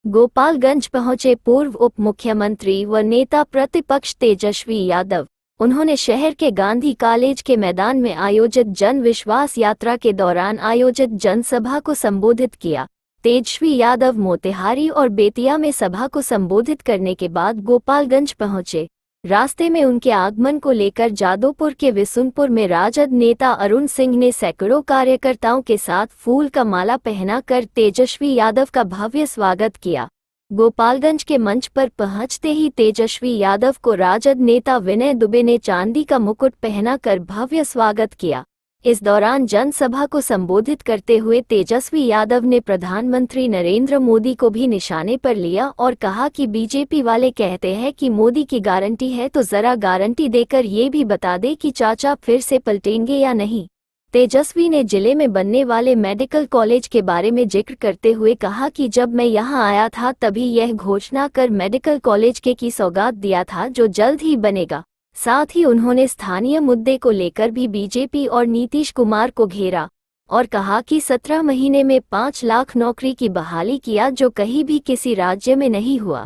गोपालगंज पहुंचे पूर्व उप मुख्यमंत्री व नेता प्रतिपक्ष तेजस्वी यादव। उन्होंने शहर के गांधी कॉलेज के मैदान में आयोजित जन विश्वास यात्रा के दौरान आयोजित जनसभा को संबोधित किया। तेजस्वी यादव मोतिहारी और बेतिया में सभा को संबोधित करने के बाद गोपालगंज पहुंचे। रास्ते में उनके आगमन को लेकर जादवपुर के विसुनपुर में राजद नेता अरुण सिंह ने सैकड़ों कार्यकर्ताओं के साथ फूल का माला पहनाकर तेजस्वी यादव का भव्य स्वागत किया। गोपालगंज के मंच पर पहुंचते ही तेजस्वी यादव को राजद नेता विनय दुबे ने चांदी का मुकुट पहनाकर भव्य स्वागत किया। इस दौरान जनसभा को संबोधित करते हुए तेजस्वी यादव ने प्रधानमंत्री नरेंद्र मोदी को भी निशाने पर लिया और कहा कि बीजेपी वाले कहते हैं कि मोदी की गारंटी है, तो जरा गारंटी देकर ये भी बता दे कि चाचा फिर से पलटेंगे या नहीं। तेजस्वी ने जिले में बनने वाले मेडिकल कॉलेज के बारे में जिक्र करते हुए कहा कि जब मैं यहां आया था तभी यह घोषणा कर मेडिकल कॉलेज की सौगात दिया था, जो जल्द ही बनेगा। साथ ही उन्होंने स्थानीय मुद्दे को लेकर भी बीजेपी और नीतीश कुमार को घेरा और कहा कि 17 महीने में 5 लाख नौकरी की बहाली किया, जो कहीं भी किसी राज्य में नहीं हुआ।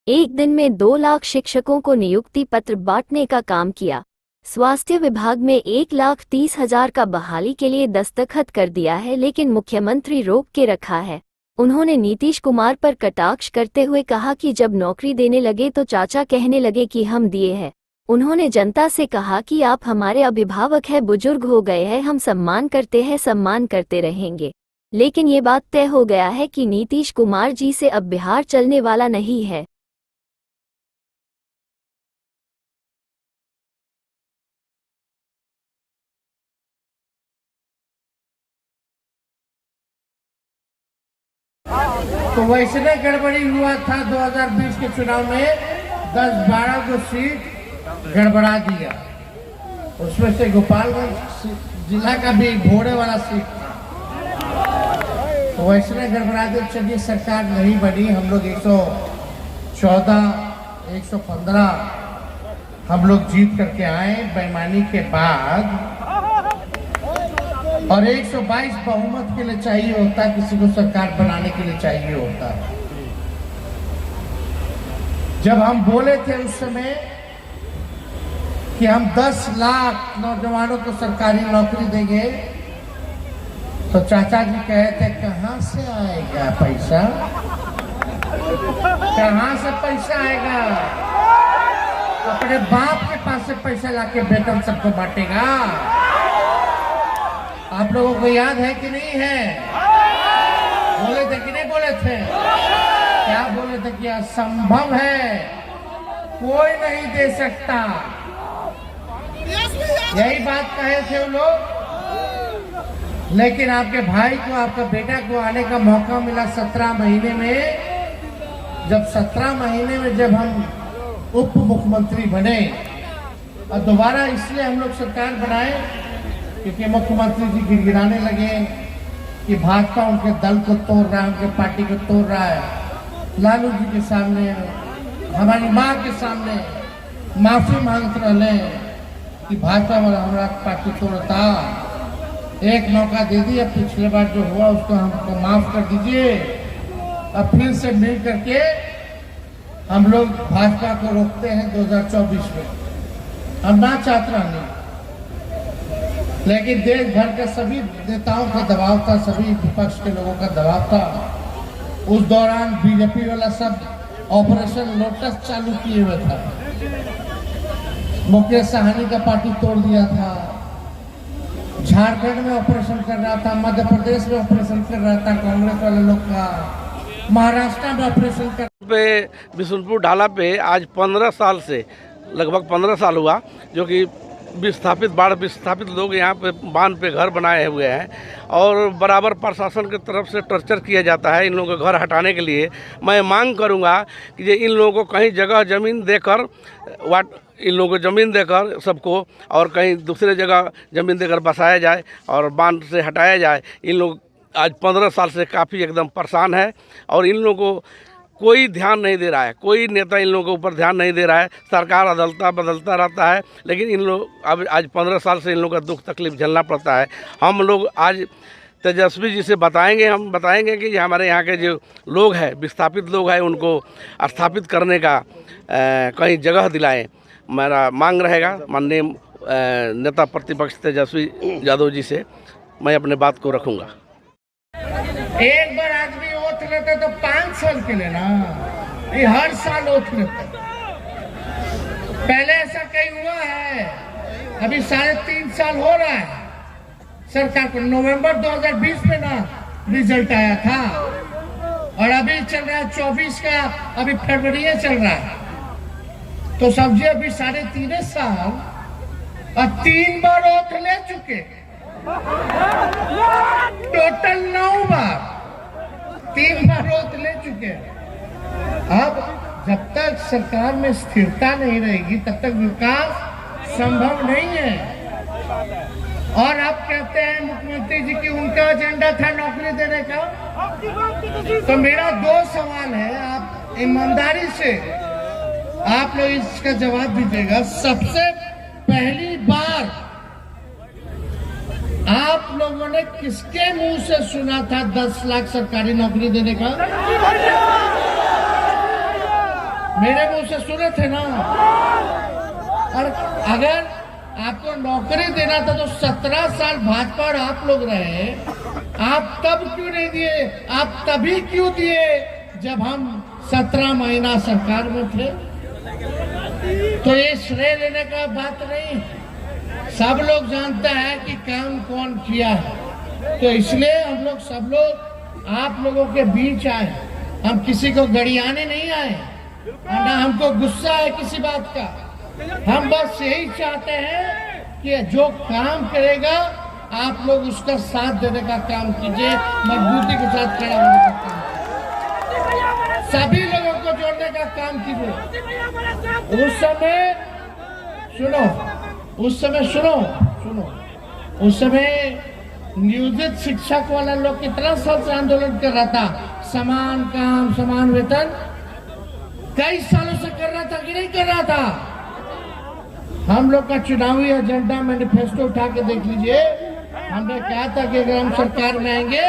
एक दिन में 2 लाख शिक्षकों को नियुक्ति पत्र बांटने का काम किया। स्वास्थ्य विभाग में 1,30,000 का बहाली के लिए दस्तखत कर दिया है, लेकिन मुख्यमंत्री रोक के रखा है। उन्होंने नीतीश कुमार पर कटाक्ष करते हुए कहा कि जब नौकरी देने लगे तो चाचा कहने लगे कि हम दिए हैं। उन्होंने जनता से कहा कि आप हमारे अभिभावक हैं, बुजुर्ग हो गए हैं, हम सम्मान करते हैं, सम्मान करते रहेंगे, लेकिन ये बात तय हो गया है कि नीतीश कुमार जी से अब बिहार चलने वाला नहीं है। तो वैसे गड़बड़ी हुआ था 2020 के चुनाव में, 10-12 को सीट गड़बड़ा दिया। उसमें से गोपालगंज जिला का भी भोड़े वाला सीट था, तो वैसे गड़बड़ा दिया। चलिए सरकार नहीं बनी, हम लोग 114, 115 हम लोग जीत करके आए बेईमानी के बाद, और 122 बहुमत के लिए चाहिए होता, किसी को सरकार बनाने के लिए चाहिए होता। जब हम बोले थे उस समय कि हम 10 लाख नौजवानों को सरकारी नौकरी देंगे, तो चाचा जी कहे थे कहां से आएगा पैसा, कहां से पैसा आएगा, अपने बाप के पास से पैसा लाके वेतन सबको बांटेगा। आप लोगों को याद है कि नहीं है? बोले थे कि नहीं बोले थे? क्या बोले थे कि असंभव है, कोई नहीं दे सकता, यही बात कहे थे वो लोग। लेकिन आपके भाई को, आपका बेटा को आने का मौका मिला 17 महीने में। जब 17 महीने में जब हम उप मुख्यमंत्री बने, और दोबारा इसलिए हम लोग सरकार बनाए क्योंकि मुख्यमंत्री जी गिड़गिड़ाने लगे कि भाजपा उनके दल को तोड़ रहा है, उनके पार्टी को तोड़ रहा है। लालू जी के सामने, हमारी माँ के सामने माफी मांगते रहे कि भाजपा वाला हमारा पार्टी तोड़ता। एक मौका दे दिया, पिछले बार जो हुआ उसको हमको माफ कर दीजिए। अब फिर से मिल करके हम लोग भाजपा को रोकते हैं 2024 में। हम ना चाहते रहने, लेकिन देश भर के सभी नेताओं का दबाव था, सभी विपक्ष के लोगों का दबाव था। उस दौरान बीजेपी वाला सब ऑपरेशन लोटस चालू किए हुए था। मुकेश सहनी का पार्टी तोड़ दिया था, झारखंड में ऑपरेशन कर रहा था, मध्य प्रदेश में ऑपरेशन कर रहा था कांग्रेस वाले लोग का, महाराष्ट्र में ऑपरेशन कर पे बिशुनपुर ढाला पे आज 15 साल से, लगभग 15 साल हुआ, जो कि विस्थापित, बाढ़ विस्थापित लोग यहाँ पे बांध पे घर बनाए हुए हैं, और बराबर प्रशासन की तरफ से टॉर्चर किया जाता है इन लोगों के घर हटाने के लिए। मैं मांग करूँगा कि इन लोगों को कहीं जगह ज़मीन देकर, इन लोगों को ज़मीन देकर सबको, और कहीं दूसरे जगह ज़मीन देकर बसाया जाए और बांध से हटाया जाए। इन लोग आज 15 साल से काफ़ी एकदम परेशान है, और इन लोगों को कोई ध्यान नहीं दे रहा है, कोई नेता इन लोगों के ऊपर ध्यान नहीं दे रहा है। सरकार बदलता रहता है, लेकिन इन लोग अब आज 15 साल से इन लोगों का दुख तकलीफ झेलना पड़ता है। हम लोग आज तेजस्वी जी से बताएंगे, हम बताएंगे कि हमारे यहाँ के जो लोग हैं, विस्थापित लोग हैं, उनको स्थापित करने का कहीं जगह दिलाएं। मेरा मांग रहेगा माननीय नेता प्रतिपक्ष तेजस्वी यादव जी से, मैं अपने बात को रखूँगा। एक बार आदमी ओथ लेते तो 5 साल के लिए ना, ये हर साल ओथ लेते। पहले ऐसा कहीं हुआ है? अभी 3.5 साल हो रहा है सरकार को। नवंबर 2020 में ना रिजल्ट आया था, और अभी चल रहा है 24 का, अभी फरवरी चल रहा है। तो समझिए अभी 3.5 साल और 3 बार ओथ ले चुके, टोटल 9 बार, 3 बार ओथ ले चुके। अब जब तक सरकार में स्थिरता नहीं रहेगी तब तक विकास संभव नहीं है। और आप कहते हैं मुख्यमंत्री जी की उनका एजेंडा था नौकरी देने का, तो मेरा 2 सवाल है, आप ईमानदारी से आप लोग इसका जवाब दीजिएगा। सबसे पहली बार आप लोगों ने किसके मुंह से सुना था 10 लाख सरकारी नौकरी देने का? मेरे मुंह से सुने थे ना। और अगर आपको नौकरी देना था तो 17 साल भाजपा और आप लोग रहे, आप तब क्यों नहीं दिए? आप तभी क्यों दिए जब हम 17 महीना सरकार में थे? तो ये श्रेय लेने का बात नहीं, सब लोग जानते हैं कि काम कौन किया है। तो इसलिए हम लोग सब लोग आप लोगों के बीच आए, हम किसी को गड़ियाने नहीं आए, ना हमको गुस्सा है किसी बात का। हम बस यही चाहते हैं कि जो काम करेगा आप लोग उसका साथ देने का काम कीजिए, मजबूती के साथ खड़ा होने का काम कीजिए, सभी लोगों को जोड़ने का काम कीजिए। उस समय नियोजित शिक्षक वाला लोग कितना साल से आंदोलन कर रहा था, समान काम समान वेतन, कई सालों से कर रहा था कि नहीं कर रहा था? हम लोग का चुनावी एजेंडा मैनिफेस्टो उठा के देख लीजिए। हमने कहा था कि अगर हम सरकार में आएंगे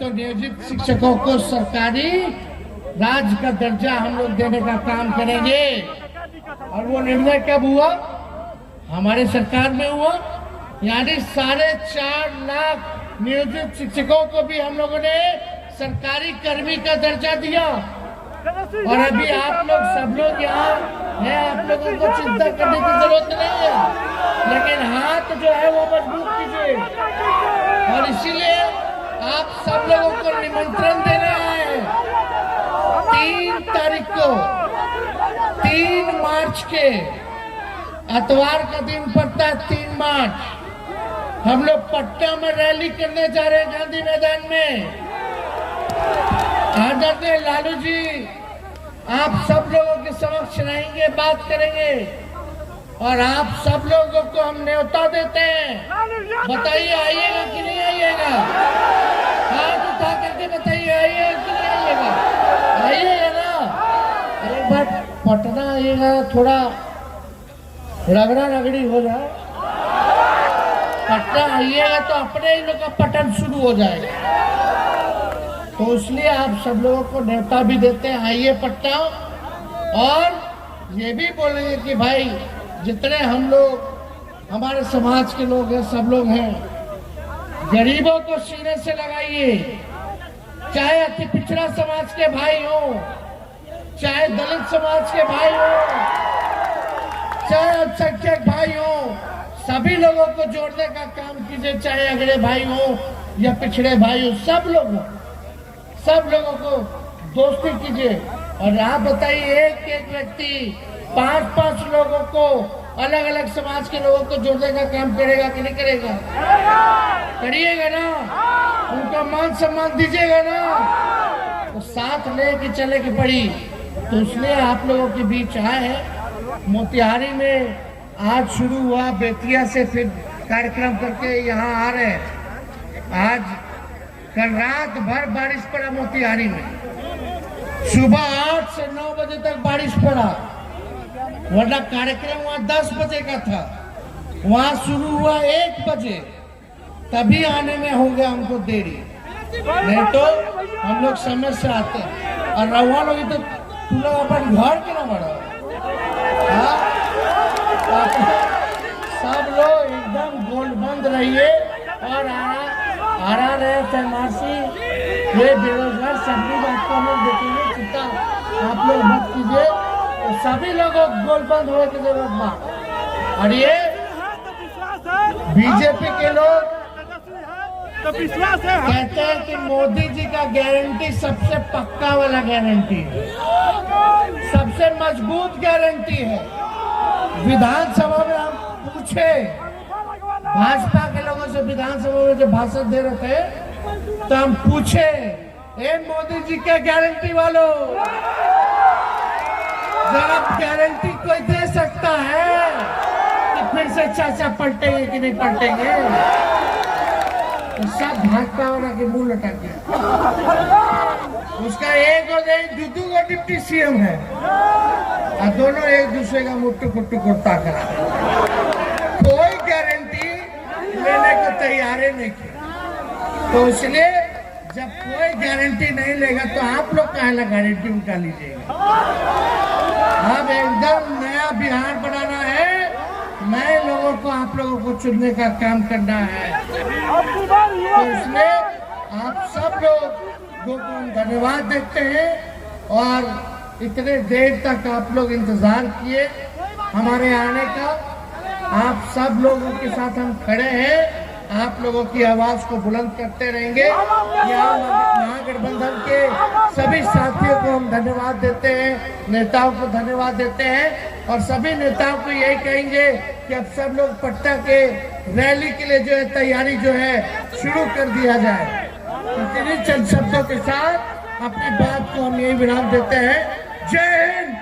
तो नियोजित शिक्षकों को सरकारी राज्य का दर्जा हम लोग देने का काम करेंगे। और वो निर्णय कब हुआ? हमारे सरकार में हुआ। यानी 4.5 लाख नियोजित शिक्षकों को भी हम लोगों ने सरकारी कर्मी का दर्जा दिया। और अभी आप लोग सब लोग यहाँ हैं, आप लोगों को चिंता करने की जरूरत नहीं है, लेकिन हाथ जो है वो मजबूत कीजिए। और इसीलिए आप सब लोगों को निमंत्रण देने आए हैं 3 तारीख को, 3 मार्च के इतवार का दिन पड़ता है 3 मार्च। हम लोग पटना में रैली करने जा रहे हैं गांधी मैदान में। आदरणीय लालू जी आप सब लोगों के समक्ष रहेंगे, बात करेंगे, और आप सब लोगों को हम न्योता देते हैं। बताइए आइएगा कि नहीं आइएगा? हाथ उठा करके बताइए आइएगा कि नहीं आइएगा? आइएगा ना। एक बार पटना आइएगा, थोड़ा रगड़ा रगड़ी हो जाए। पटना आइएगा तो अपने ही लोग का पटन शुरू हो जाएगा। तो इसलिए आप सब लोगों को न्योता भी देते हैं, आइए पटना। और ये भी बोलेंगे कि भाई जितने हम लोग हमारे समाज के लोग हैं, सब लोग हैं, गरीबों को सीने से लगाइए। चाहे अति पिछड़ा समाज के भाई हो, चाहे दलित समाज के भाई हो, चाहे अल्पसंख्यक भाई हो, सभी लोगों को जोड़ने का काम कीजिए। चाहे अगड़े भाई हो या पिछड़े भाई हो, सब लोगों को दोस्ती कीजिए। और आप बताइए एक व्यक्ति 5-5 लोगों को, अलग अलग समाज के लोगों को जोड़ने का काम करेगा कि नहीं करेगा? करिएगा ना? उनका मान सम्मान दीजिएगा ना? तो साथ लेके चले की पड़ी। तो इसलिए आप लोगों के बीच आए हैं। मोतिहारी में आज शुरू हुआ, बेतिया से फिर कार्यक्रम करके यहाँ आ रहे हैं। आज कल रात भर बारिश पड़ा मोतिहारी में, सुबह 8 से 9 बजे तक बारिश पड़ा, वरना कार्यक्रम वहाँ 10 बजे का था, वहाँ शुरू हुआ 1 बजे। तभी आने में हो गया हमको देरी, नहीं तो हम लोग समय से आते हैं। और रहुआ लोग तो तुम लोग अपन घर के ना बढ़ो, हाँ? सब लोग एकदम गोलबंद रहिए और आरा रहे फरमासी ये बेरोजगार सभी बात को हम लोग देखेंगे, चिंता आप लोग मत कीजिए। तो सभी लोगों को गोलबंद होने की जरूरत बा। और ये बीजेपी के लोग कहते हैं कि मोदी जी का गारंटी सबसे पक्का वाला गारंटी है, सबसे मजबूत गारंटी है। विधानसभा में हम पूछे भाजपा के लोगों से, विधानसभा में जब भाषण दे रहे थे तो हम पूछे, ए मोदी जी के गारंटी वालों, जरा गारंटी कोई दे सकता है कि फिर से चाचा पलटेंगे कि नहीं पलटेंगे? तो सब भाजपा वाला के मुंह लटा दिया। उसका एक और दूधू का डिप्टी सीएम है और दोनों एक दूसरे का मुट्ठू कुट्टू कुर्ता करा, कोई गारंटी लेने को तैयार नहीं किया। तो इसलिए जब कोई गारंटी नहीं लेगा तो आप लोग कहला गारंटी उठा लीजिएगा। अब एकदम नया बिहार बनाना है, नए लोगों को आप लोगों को चुनने का काम करना है। तो इसलिए आप सब लोगों को हम धन्यवाद देते हैं और इतने देर तक आप लोग इंतजार किए हमारे आने का। आप सब लोगों के साथ हम खड़े हैं, आप लोगों की आवाज को बुलंद करते रहेंगे। यहाँ महागठबंधन के सभी साथियों को हम धन्यवाद देते हैं, नेताओं को धन्यवाद देते हैं और सभी नेताओं को यही कहेंगे कि अब सब लोग पटना के रैली के लिए जो है तैयारी जो है शुरू कर दिया जाए। इतनी चंद शब्दों के साथ अपनी बात को हम यही विराम देते हैं। जय हिंद।